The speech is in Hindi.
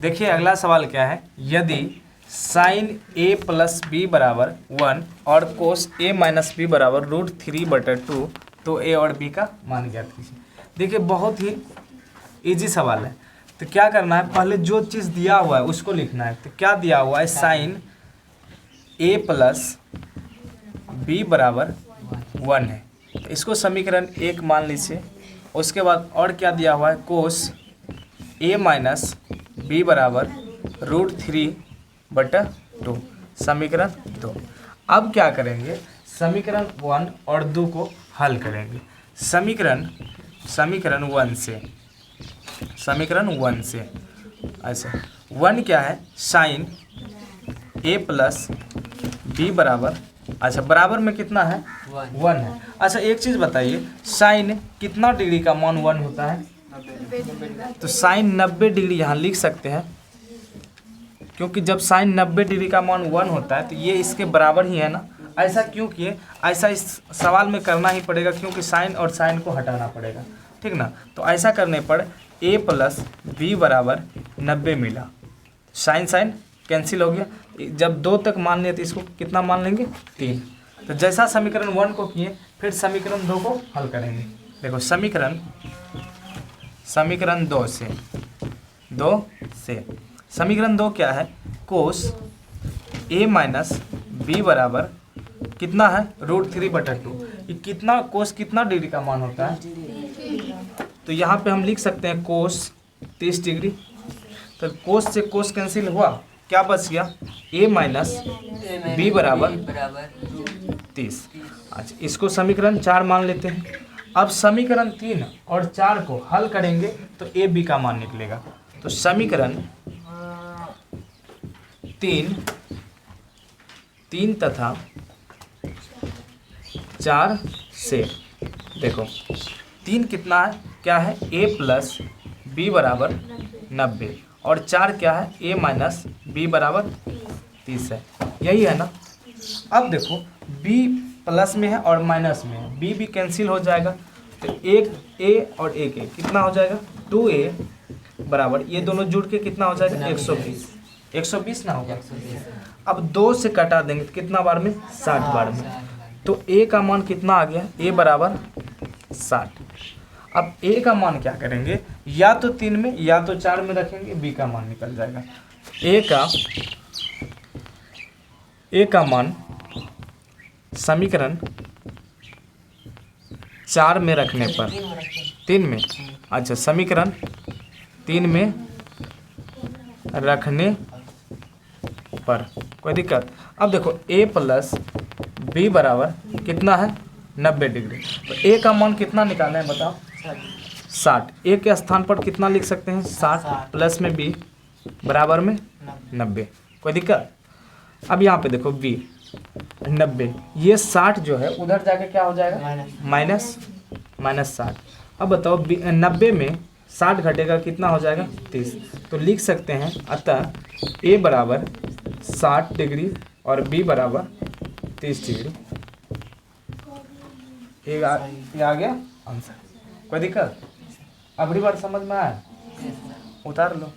देखिए अगला सवाल क्या है, यदि साइन ए प्लस बी बराबर 1 और कोस ए माइनस बी बराबर √3/2 तो ए और बी का मान ज्ञात कीजिए। देखिए बहुत ही इजी सवाल है। तो क्या करना है, पहले जो चीज़ दिया हुआ है उसको लिखना है। तो क्या दिया हुआ है, साइन ए प्लस बी बराबर 1 है, तो इसको समीकरण 1 मान लीजिए। उसके बाद और क्या दिया हुआ है, कोस ए माइनस बी बराबर √3/2 समीकरण 2। अब क्या करेंगे, समीकरण 1 और 2 को हल करेंगे। समीकरण 1 से अच्छा 1 क्या है, साइन ए प्लस बी बराबर, अच्छा बराबर में कितना है 1 है। अच्छा एक चीज़ बताइए, साइन कितना डिग्री का मान 1 होता है, तो साइन 90 डिग्री यहाँ लिख सकते हैं, क्योंकि जब साइन 90 डिग्री का मान 1 होता है तो ये इसके बराबर ही है ना। ऐसा क्यों किए, ऐसा इस सवाल में करना ही पड़ेगा क्योंकि साइन और साइन को हटाना पड़ेगा, ठीक ना। तो ऐसा करने पर a प्लस बी बराबर 90 मिला, साइन साइन कैंसिल हो गया। जब 2 तक मान लिए तो इसको कितना मान लेंगे 3। तो जैसा समीकरण 1 को किए फिर समीकरण 2 को हल करेंगे। देखो समीकरण 2 से समीकरण 2 क्या है, कोस ए माइनस बी बराबर कितना है √3/2। ये कितना कोस कितना डिग्री का मान होता है, तो यहाँ पे हम लिख सकते हैं कोस 30 डिग्री। तो कोस से कोस कैंसिल हुआ, क्या बच गया, ए माइनस बी बराबर 30। अच्छा इसको समीकरण 4 मान लेते हैं। अब समीकरण 3 और 4 को हल करेंगे तो ए बी का मान निकलेगा। तो समीकरण 3 तथा 4 से देखो 3 कितना है, क्या है, a प्लस बी बराबर 90 और 4 क्या है, a माइनस बी बराबर 30 है, यही है ना। अब देखो b प्लस में है और माइनस में है, b भी कैंसिल हो जाएगा। तो एक a और एक a कितना हो जाएगा 2a बराबर, ये दोनों जुड़ के कितना हो जाएगा 120 ना होगा। अब 2 से कटा देंगे तो कितना बार में 60 बार में। तो a का मान कितना आ गया, a बराबर 60। अब a का मान क्या करेंगे, या तो 3 में या तो 4 में रखेंगे, b का मान निकल जाएगा। a का मान समीकरण 4 में रखने पर 3 में, अच्छा समीकरण 3 में रखने पर कोई दिक्कत। अब देखो a प्लस बी बराबर कितना है 90 डिग्री, तो a का मान कितना निकालना है बताओ 60। a के स्थान पर कितना लिख सकते हैं 60 प्लस में b बराबर में 90, कोई दिक्कत। अब यहाँ पे देखो b 90, ये 60 जो है उधर जाके क्या हो जाएगा माइनस 60। अब बताओ 90 में 60 घटेगा कितना हो जाएगा 30। तो लिख सकते हैं अतः a बराबर 60 डिग्री और b बराबर 30 डिग्री। ये आ गया आंसर, कोई दिक्कत। अगली बार समझ में आया, उतार लो।